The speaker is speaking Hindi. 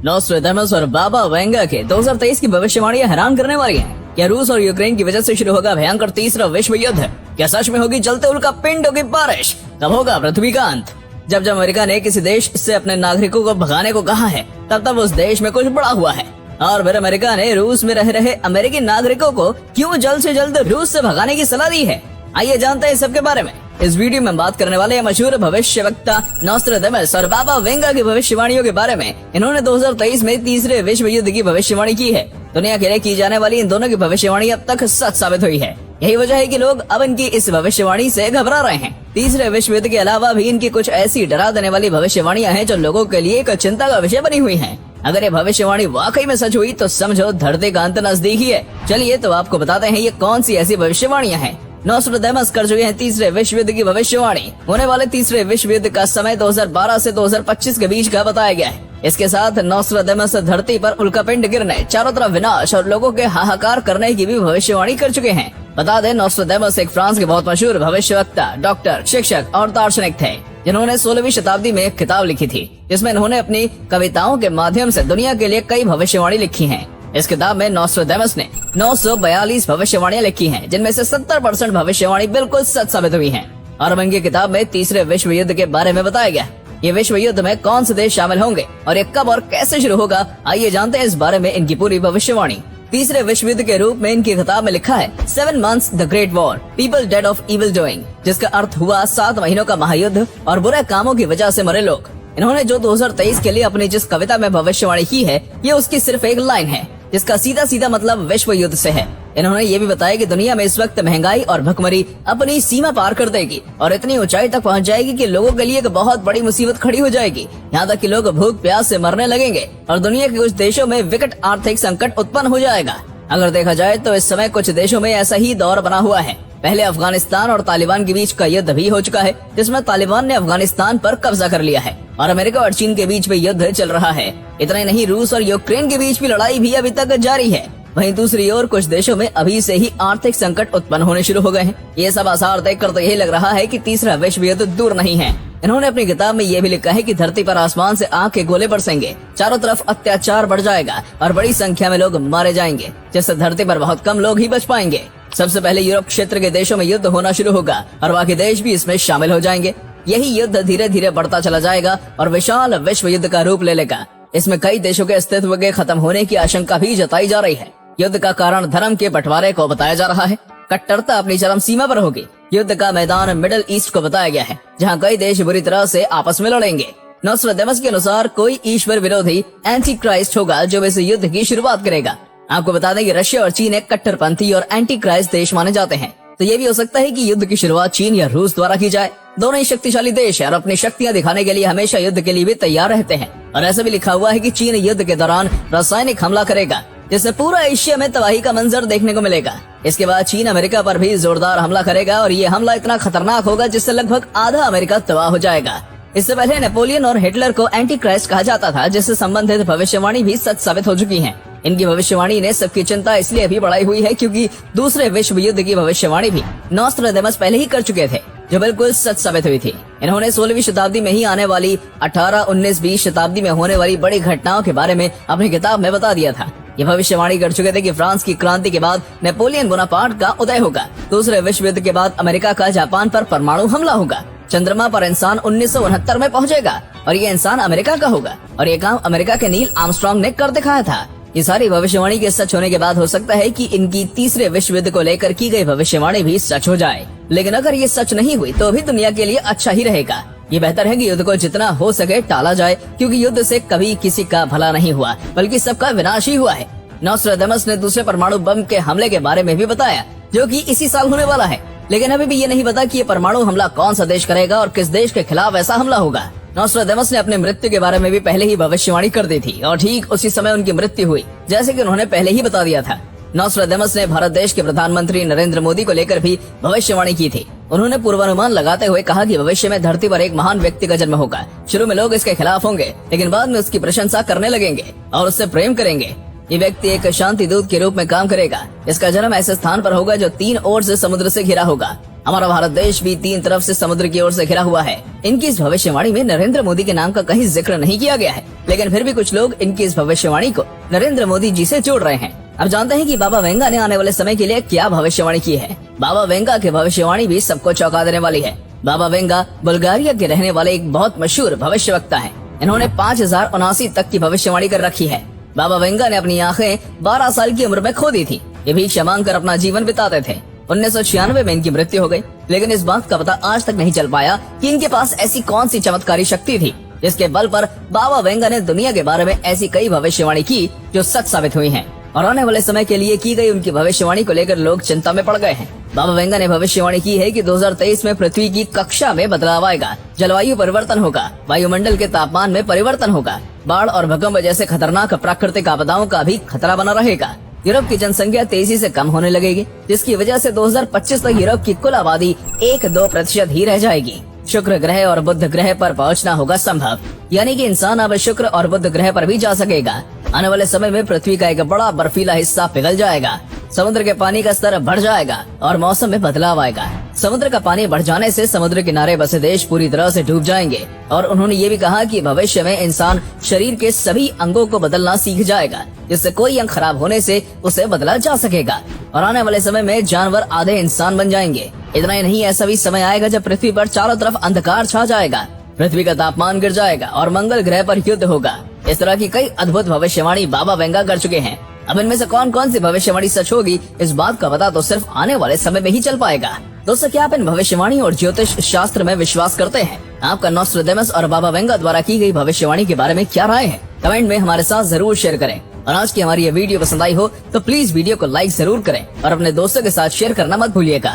नॉस्ट्रेडामस और बाबा वेंगा के 2023 की भविष्यवाणियां हैरान करने वाली हैं। क्या रूस और यूक्रेन की वजह से शुरू होगा भयंकर तीसरा विश्व युद्ध? क्या सच में होगी जलते उल्का पिंडों की बारिश? कब होगा पृथ्वी का अंत? जब अमेरिका ने किसी देश से अपने नागरिकों को भगाने को कहा है, तब उस देश में कुछ बड़ा हुआ है। और फिर अमेरिका ने रूस में रह रहे अमेरिकी नागरिकों को क्यों जल्द से जल्द रूस से भगाने की सलाह दी है? आइए जानते हैं इस सबके बारे में। इस वीडियो में बात करने वाले हैं मशहूर भविष्यवक्ता नॉस्ट्रेडामस और बाबा वेंगा की भविष्यवाणियों के बारे में। इन्होंने 2023 में तीसरे विश्व युद्ध की भविष्यवाणी की है। दुनिया के लिए की जाने वाली इन दोनों की भविष्यवाणी अब तक सच साबित हुई है। यही वजह है कि लोग अब इनकी इस भविष्यवाणी से घबरा रहे हैं। तीसरे विश्व युद्ध के अलावा भी इनकी कुछ ऐसी डरा देने वाली भविष्यवाणियां हैं जो लोगों के लिए एक चिंता का विषय बनी हुई हैं। अगर ये भविष्यवाणी वाकई में सच हुई तो समझो धरती का अंत नजदीक ही है। चलिए तो आपको बताते हैं ये कौन सी ऐसी भविष्यवाणियां हैं। नॉस्ट्रेडामस कर चुके हैं तीसरे विश्व युद्ध की भविष्यवाणी। होने वाले तीसरे विश्व युद्ध का समय 2012 से 2025 के बीच का बताया गया है। इसके साथ नॉस्ट्रेडामस धरती पर उल्कापिंड गिरने, चारों तरफ विनाश और लोगों के हाहाकार करने की भी भविष्यवाणी कर चुके हैं। बता दें, नॉस्ट्रेडामस एक फ्रांस के बहुत मशहूर भविष्यवक्ता, डॉक्टर, शिक्षक और दार्शनिक थे, जिन्होंने 16वीं शताब्दी में एक किताब लिखी थी, जिसमें इन्होंने अपनी कविताओं के माध्यम से दुनिया के लिए कई भविष्यवाणी लिखी हैं। इस किताब में नॉस्ट्रेडामस ने 942 भविष्यवाणियां लिखी हैं, जिनमें से 70% भविष्यवाणी बिल्कुल सच साबित हुई हैं। और इनकी किताब में तीसरे विश्व युद्ध के बारे में बताया गया। ये विश्व युद्ध में कौन से देश शामिल होंगे और ये कब और कैसे शुरू होगा, आइए जानते हैं इस बारे में इनकी पूरी भविष्यवाणी। तीसरे विश्व युद्ध के रूप में इनकी किताब में लिखा है 7 months the great war, people dead of evil doing, जिसका अर्थ हुआ 7 महीनों का महायुद्ध और बुरे कामों की वजह से मरे लोग। इन्होंने जो 2023 के लिए अपनी जिस कविता में भविष्यवाणी की है, ये उसकी सिर्फ एक लाइन है, जिसका सीधा सीधा मतलब विश्व युद्ध से है। इन्होंने ये भी बताया कि दुनिया में इस वक्त महंगाई और भुखमरी अपनी सीमा पार कर देगी और इतनी ऊंचाई तक पहुंच जाएगी कि लोगों के लिए एक बहुत बड़ी मुसीबत खड़ी हो जाएगी। यहाँ तक कि लोग भूख प्यास से मरने लगेंगे और दुनिया के कुछ देशों में विकट आर्थिक संकट उत्पन्न हो जाएगा। अगर देखा जाए तो इस समय कुछ देशों में ऐसा ही दौर बना हुआ है। पहले अफगानिस्तान और तालिबान के बीच का युद्ध भी हो चुका है, जिसमें तालिबान ने अफगानिस्तान पर कब्जा कर लिया है और अमेरिका और चीन के बीच में युद्ध चल रहा है। इतना ही नहीं, रूस और यूक्रेन के बीच भी लड़ाई भी अभी तक जारी है। वहीं दूसरी ओर कुछ देशों में अभी से ही आर्थिक संकट उत्पन्न होने शुरू हो गए हैं। ये सब आसार देखकर तो यही लग रहा है कि तीसरा विश्व युद्ध दूर नहीं है। इन्होंने अपनी किताब में ये भी लिखा है कि धरती पर आसमान से आग के गोले बरसेंगे, चारों तरफ अत्याचार बढ़ जाएगा और बड़ी संख्या में लोग मारे जाएंगे, जिससे धरती पर बहुत कम लोग ही बच पाएंगे। सबसे पहले यूरोप क्षेत्र के देशों में युद्ध होना शुरू होगा और बाकी देश भी इसमें शामिल हो जाएंगे। यही युद्ध धीरे धीरे बढ़ता चला जाएगा और विशाल विश्व युद्ध का रूप ले लेगा। इसमें कई देशों के अस्तित्व के खत्म होने की आशंका भी जताई जा रही है। युद्ध का कारण धर्म के बंटवारे को बताया जा रहा है। कट्टरता अपनी चरम सीमा पर होगी। युद्ध का मैदान मिडिल ईस्ट को बताया गया है, जहाँ कई देश बुरी तरह से आपस में लड़ेंगे। नॉस्ट्रेडामस के अनुसार कोई ईश्वर विरोधी एंटी क्राइस्ट होगा जो इस युद्ध की शुरुआत करेगा। आपको बता दें कि रशिया और चीन एक कट्टरपंथी और एंटी क्राइस्ट देश माने जाते हैं, तो ये भी हो सकता है कि युद्ध की शुरुआत चीन या रूस द्वारा की जाए। दोनों ही शक्तिशाली देश है और अपनी शक्तियां दिखाने के लिए हमेशा युद्ध के लिए भी तैयार रहते हैं। और ऐसा भी लिखा हुआ है कि चीन युद्ध के दौरान रासायनिक हमला करेगा, जिससे पूरा एशिया में तबाही का मंजर देखने को मिलेगा। इसके बाद चीन अमेरिका पर भी जोरदार हमला करेगा और ये हमला इतना खतरनाक होगा जिससे लगभग आधा अमेरिका तबाह हो जाएगा। इससे पहले नेपोलियन और हिटलर को एंटी क्राइस्ट कहा जाता था, जिससे संबंधित भविष्यवाणी भी सच साबित हो चुकी है। इनकी भविष्यवाणी ने सबकी चिंता इसलिए भी बढ़ाई हुई है क्योंकि दूसरे विश्व युद्ध की भविष्यवाणी भी नॉस्ट्रेडामस पहले ही कर चुके थे, जो बिल्कुल सच साबित हुई थी। इन्होंने 16वीं शताब्दी में ही आने वाली 18, 19, 20 शताब्दी में होने वाली बड़ी घटनाओं के बारे में अपनी किताब में बता दिया था। ये भविष्यवाणी कर चुके थे कि फ्रांस की क्रांति के बाद नेपोलियन बोनापार्ट का उदय होगा। दूसरे विश्व युद्ध के बाद अमेरिका का जापान पर परमाणु हमला होगा। चंद्रमा पर इंसान 1969 में पहुंचेगा और ये इंसान अमेरिका का होगा और ये काम अमेरिका के नील आर्मस्ट्रांग ने कर दिखाया था। ये सारी भविष्यवाणी के सच होने के बाद हो सकता है कि इनकी तीसरे विश्व युद्ध को लेकर की गई भविष्यवाणी भी सच हो जाए। लेकिन अगर ये सच नहीं हुई तो भी दुनिया के लिए अच्छा ही रहेगा। ये बेहतर है कि युद्ध को जितना हो सके टाला जाए, क्योंकि युद्ध से कभी किसी का भला नहीं हुआ बल्कि सबका विनाश ही हुआ है। नॉस्ट्रेडामस ने दूसरे परमाणु बम के हमले के बारे में भी बताया, जो कि इसी साल होने वाला है। लेकिन अभी भी ये नहीं पता कि ये परमाणु हमला कौन सा देश करेगा और किस देश के खिलाफ ऐसा हमला होगा। नॉस्ट्रेडामस ने अपने मृत्यु के बारे में भी पहले ही भविष्यवाणी कर दी थी और ठीक उसी समय उनकी मृत्यु हुई, जैसे कि उन्होंने पहले ही बता दिया था। नॉस्ट्रेडामस ने भारत देश के प्रधानमंत्री नरेंद्र मोदी को लेकर भी भविष्यवाणी की थी। उन्होंने पूर्वानुमान लगाते हुए कहा कि भविष्य में धरती पर एक महान व्यक्ति का जन्म होगा। शुरू में लोग इसके खिलाफ होंगे, लेकिन बाद में उसकी प्रशंसा करने लगेंगे और उससे प्रेम करेंगे। ये व्यक्ति एक शांति दूत के रूप में काम करेगा। इसका जन्म ऐसे स्थान पर होगा जो 3 ओर से समुद्र से घिरा होगा। हमारा भारत देश भी 3 तरफ से समुद्र की ओर से घिरा हुआ है। इनकी इस भविष्यवाणी में नरेंद्र मोदी के नाम का कहीं जिक्र नहीं किया गया है, लेकिन फिर भी कुछ लोग इनकी इस भविष्यवाणी को नरेंद्र मोदी जी से जोड़ रहे हैं। अब जानते हैं कि बाबा वेंगा ने आने वाले समय के लिए क्या भविष्यवाणी की है। बाबा वेंगा की भविष्यवाणी भी सबको चौंका देने वाली है। बाबा वेंगा बुल्गारिया के रहने वाले एक बहुत मशहूर भविष्यवक्ता हैं। इन्होंने 5079 तक की भविष्यवाणी कर रखी है। बाबा वेंगा ने अपनी आंखें 12 साल की उम्र में खो दी थी। ये भिक्षा मांगकर अपना जीवन बिताते थे। 1996 में इनकी मृत्यु हो गई, लेकिन इस बात का पता आज तक नहीं चल पाया कि इनके पास ऐसी कौन सी चमत्कारी शक्ति थी जिसके बल पर बाबा वेंगा ने दुनिया के बारे में ऐसी कई भविष्यवाणी की जो सच साबित हुई हैं। और आने वाले समय के लिए की गई उनकी भविष्यवाणी को लेकर लोग चिंता में पड़ गए हैं। बाबा वेंगा ने भविष्यवाणी की है कि 2023 में पृथ्वी की कक्षा में बदलाव आएगा, जलवायु परिवर्तन होगा, वायुमंडल के तापमान में परिवर्तन होगा, बाढ़ और भूकंप जैसे खतरनाक प्राकृतिक आपदाओं का भी खतरा बना रहेगा। यूरोप की जनसंख्या तेजी से कम होने लगेगी, जिसकी वजह से 2025 तक यूरोप की कुल आबादी 1-2% ही रह जाएगी। शुक्र ग्रह और बुध ग्रह पर पहुंचना होगा संभव, यानी कि इंसान अब शुक्र और बुध ग्रह पर भी जा सकेगा। आने वाले समय में पृथ्वी का एक बड़ा बर्फीला हिस्सा पिघल जाएगा, समुद्र के पानी का स्तर बढ़ जाएगा और मौसम में बदलाव आएगा। समुद्र का पानी बढ़ जाने से समुद्र किनारे बसे देश पूरी तरह से डूब जाएंगे। और उन्होंने ये भी कहा कि भविष्य में इंसान शरीर के सभी अंगों को बदलना सीख जाएगा, जिससे कोई अंग खराब होने से उसे बदला जा सकेगा। और आने वाले समय में जानवर आधे इंसान बन जाएंगे। इतना ही नहीं, ऐसा भी समय आएगा जब पृथ्वी पर चारों तरफ अंधकार छा जाएगा, पृथ्वी का तापमान गिर जाएगा और मंगल ग्रह पर युद्ध होगा। इस तरह की कई अद्भुत भविष्यवाणी बाबा वेंगा कर चुके हैं। अब इनमें से कौन कौन सी भविष्यवाणी सच होगी, इस बात का पता तो सिर्फ आने वाले समय में ही चल पाएगा। दोस्तों, क्या आप इन भविष्यवाणी और ज्योतिष शास्त्र में विश्वास करते हैं? आपका नॉस्ट्रेडेमस और बाबा वेंगा द्वारा की गई भविष्यवाणी के बारे में क्या राय है? कमेंट में हमारे साथ जरूर शेयर करें। और आज की हमारी ये वीडियो पसंद आई हो तो प्लीज वीडियो को लाइक जरूर करें और अपने दोस्तों के साथ शेयर करना मत भूलिएगा।